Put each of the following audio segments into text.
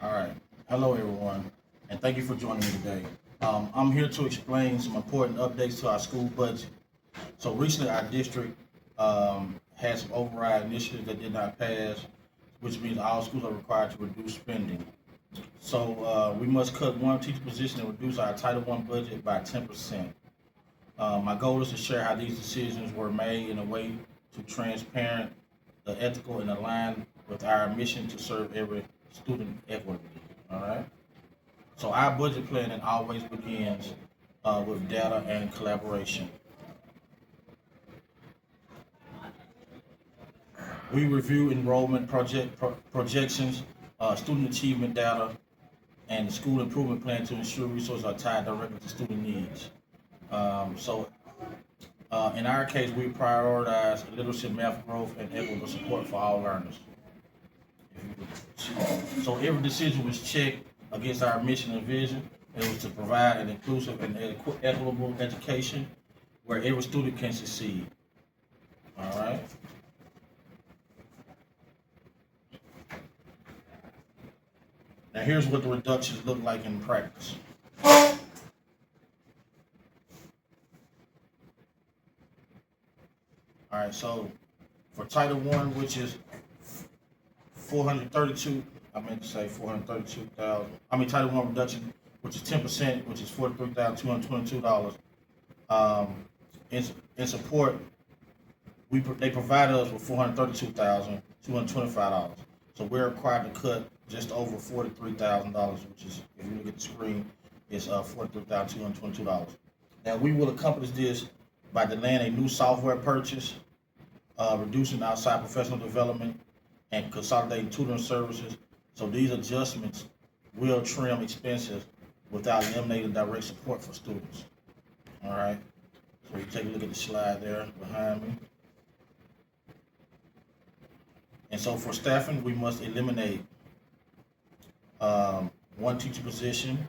All right. Hello, everyone, and thank you for joining me today. I'm here to explain some important updates to our school budget. So recently, our district had some override initiatives that did not pass, which means all schools are required to reduce spending. So we must cut one teacher position and reduce our Title I budget by 10%. My goal is to share how these decisions were made in a way to transparent, the ethical, and align with our mission to serve every student equitably. All right. So our budget planning always begins with data and collaboration. We review enrollment projections, student achievement data, and the school improvement plan to ensure resources are tied directly to student needs. In our case, we prioritize literacy, math growth, and equitable support for all learners. So every decision was checked against our mission and vision. It was to provide an inclusive and equitable education where every student can succeed. All right. Now here's what the reductions look like in practice. All right. So for Title One, which is 432, I meant to say 432,000. Title One reduction, which is 10%, which is $43,222. Um, in support, they provided us with $432,225. So we're required to cut just over $43,000, which is, if you look at the screen, it's $43,222. Now we will accomplish this by delaying a new software purchase, reducing outside professional development, and consolidating tutoring services. So these adjustments will trim expenses without eliminating direct support for students. All right. So you take a look at the slide there behind me. And so for staffing, we must eliminate one teacher position.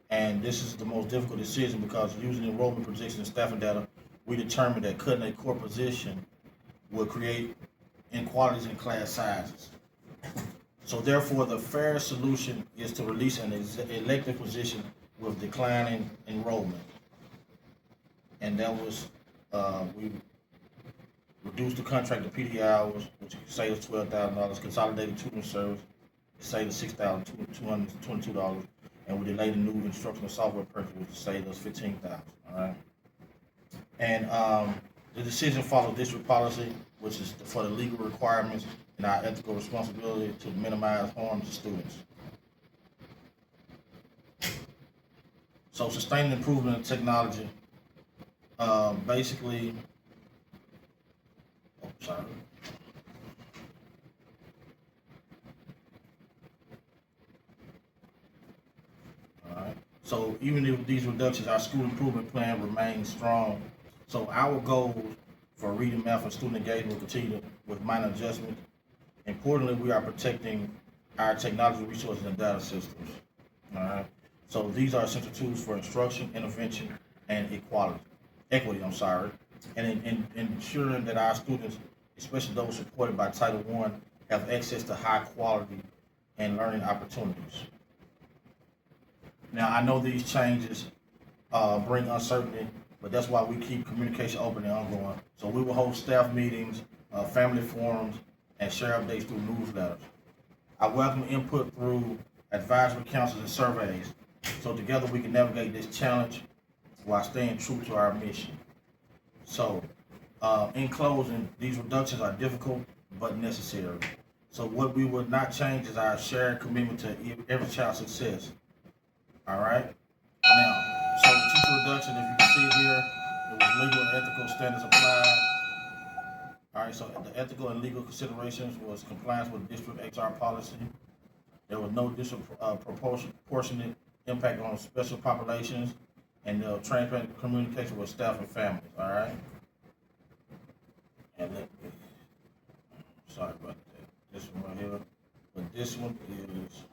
And this is the most difficult decision because using enrollment projections and staffing data, we determined that cutting a core position will create inequalities in class sizes. So therefore, the fair solution is to release an elective position with declining enrollment. And that was, we reduced the contract to PD hours, which saved us $12,000, consolidated tutoring service, saved us $6,222, and we delayed the new instructional software purchase, which saved us $15,000, all right? And the decision followed district policy, which is for the legal requirements and our ethical responsibility to minimize harm to students. So sustained improvement in technology, basically, sorry. All right. So even if these reductions, our school improvement plan remains strong. So our goals for reading, math, and student engagement will continue with minor adjustments. Importantly, we are protecting our technology resources and data systems. All right. So these are essential tools for instruction, intervention, and equity. And in ensuring that our students, especially those supported by Title I, have access to high quality and learning opportunities. Now, I know these changes bring uncertainty, but that's why we keep communication open and ongoing. So we will host staff meetings, family forums, and share updates through newsletters. I welcome input through advisory councils and surveys, so together we can navigate this challenge while staying true to our mission. So, in closing, these reductions are difficult but necessary. So what we will not change is our shared commitment to every child's success. All right. Now, so the teacher reduction, if you can see it here, it was legal and ethical standards applied. All right. So the ethical and legal considerations was compliance with district HR policy. There was no disproportionate impact on special populations, and the transparent communication with staff and families. All right. And sorry about that. This one right here, but this one is.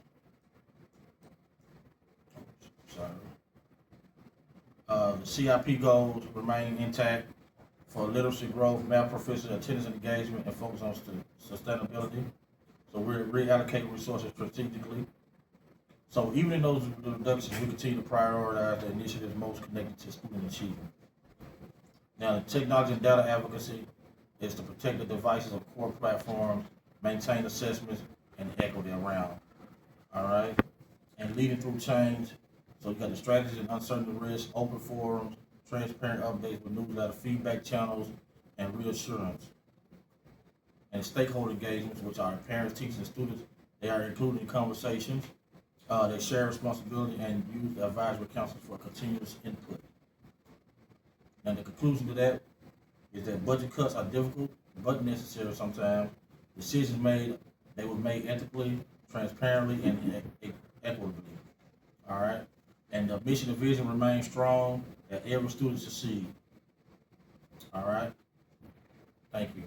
Sorry. The CIP goals remain intact for literacy growth, math proficiency, attendance and engagement, and focus on sustainability. So we're reallocating resources strategically. So even in those reductions, we continue to prioritize the initiatives most connected to student achievement. Now, the technology and data advocacy is to protect the devices of core platforms, maintain assessments, and equity around. All right, and leading through change. So you got the strategies and uncertainty risks, open forums, transparent updates with newsletter feedback channels, and reassurance. And stakeholder engagements, which are parents, teachers, and students. They are included in conversations. They share responsibility and use the advisory council for continuous input. And the conclusion to that is that budget cuts are difficult but necessary sometimes. Decisions made, they were made ethically, transparently, and equitably. All right? And the mission and vision remain strong, that every student succeed. All right? Thank you.